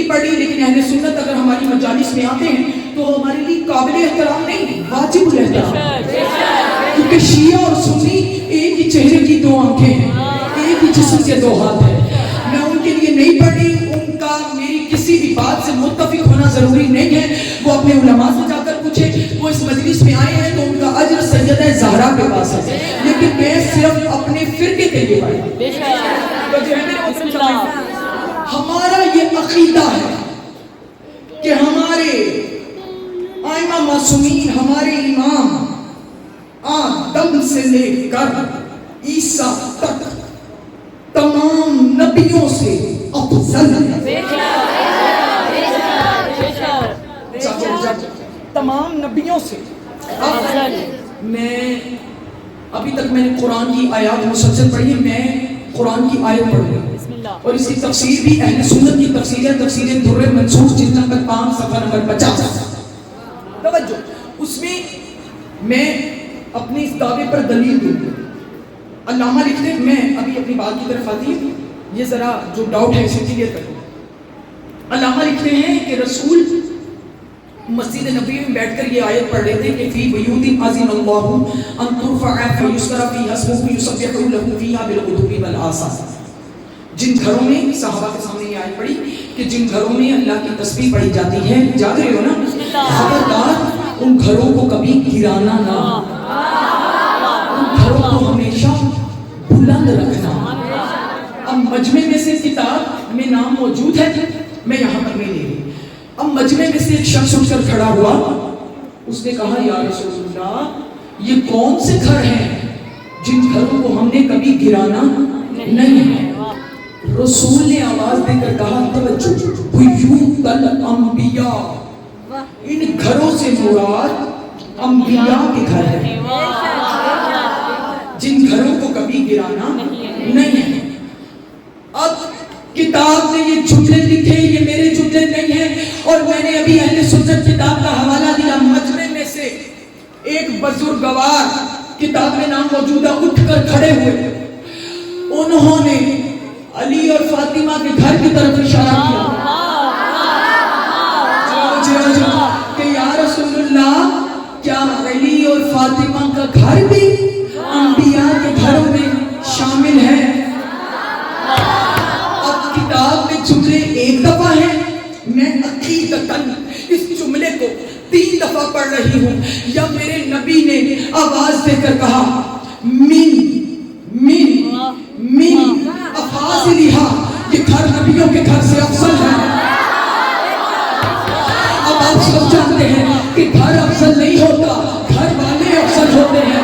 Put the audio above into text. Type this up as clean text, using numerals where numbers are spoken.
نہیں پڑھی لیکن اہل سنت اگر ہماری مجالس میں آتے ہیں تو ہمارے لیے قابل احترام نہیں، واجب الاحترام، کیونکہ شیعہ اور سنی ایک ہی چہرے کی دو آنکھیں ہیں، ایک ہی جسم کے دو ہاتھ ہیں۔ میں ان کے لیے نہیں پڑھی، ان کا میری کسی بھی بات سے متفق ہونا ضروری نہیں ہے، وہ اپنے علماء سے جا کر پوچھے، وہ اس مجلس میں آئے ہیں تو ان کا اجر سیدہ زہرا کے پاس ہے، لیکن میں صرف اپنے فرقے کے لیے پڑھا۔ تو جو ہے میرے محترم، ہمارا یہ عقیدہ ہے کہ ہمارے ائمہ معصومین، ہمارے امام آدم سے لے کر عیسیٰ تک تمام نبیوں سے افضل ہے، تمام نبیوں سے افضل۔ میں ابھی تک میں نے قرآن کی آیات مسلسل پڑھی ہے، میں قرآن کی آیت پڑھ رہی ہوں اور اس کی تفسیر بھی اہل سنت کی تفسیر ہے، تفسیر در منصور جلد نمبر 5 صفحہ نمبر 50۔ توجہ، اس میں اپنے اس دعوے پر دلیل دوں گا۔ علامہ لکھتے ہیں، میں ابھی اپنی بات کی طرف آتی ہے، یہ ذرا جو ڈاؤٹ ہے اسے کلیئر کروں۔ علامہ لکھتے ہیں کہ رسول مسجد نبوی میں بیٹھ کر یہ آیت پڑھ رہے تھے کہ فی بیوت اذن اللہ ان ترفع فیذکر فیہا اسمہ یسبح لہ فیہا بالغدو والآصال۔ جن گھروں میں، صحابہ کے سامنے یہ آیت پڑھی کہ جن گھروں میں اللہ کی تسبیح پڑھی جاتی ہے، جاگ رہے ہو نا، خبردار ان گھروں کو کبھی گرانا نہ، ان گھروں کو ہمیشہ بلند رکھنا۔ اب مجمع میں سے کتاب میں نام موجود ہے، میں یہاں پر نہیں لے رہی۔ اب مجمع میں سے ایک شخص اٹھ کر کھڑا ہوا، اس نے کہا یا رسول اللہ یہ کون سے گھر ہیں جن گھروں کو ہم نے کبھی گرانا نہیں ہے؟ رسول نے آواز دے کر کہا توجہ، بیوت الانبیاء، ان گھروں سے مراد انبیاء کے گھر ہیں جن گھروں کو کبھی گرانا نہیں ہے۔ اب کتاب نے یہ جملے لکھے، یہ میرے جملے نہیں ہیں، اور میں نے ابھی اہل سنت کتاب کا حوالہ دیا۔ مجمع میں سے ایک بزرگوار، کتاب میں نام موجود ہے، اٹھ کر کھڑے ہوئے، انہوں نے علی اور فاطمہ کے گھر کی طرف اشارہ کیا کہ یا رسول اللہ کیا علی اور فاطمہ کا گھر بھی انبیاء کے گھروں میں شامل ہے؟ اب کتاب میں جملے ایک دفعہ ہیں، میں عقیدتاً اس جملے کو 3 دفعہ پڑھ رہی ہوں۔ یا میرے نبی نے آواز دے کر کہا من افاضلھا، یہ گھر نبیوں کے گھر سے افضل ہے۔ اب آپ سب جانتے ہیں کہ گھر افضل نہیں ہوتا، گھر والے افضل ہوتے ہیں۔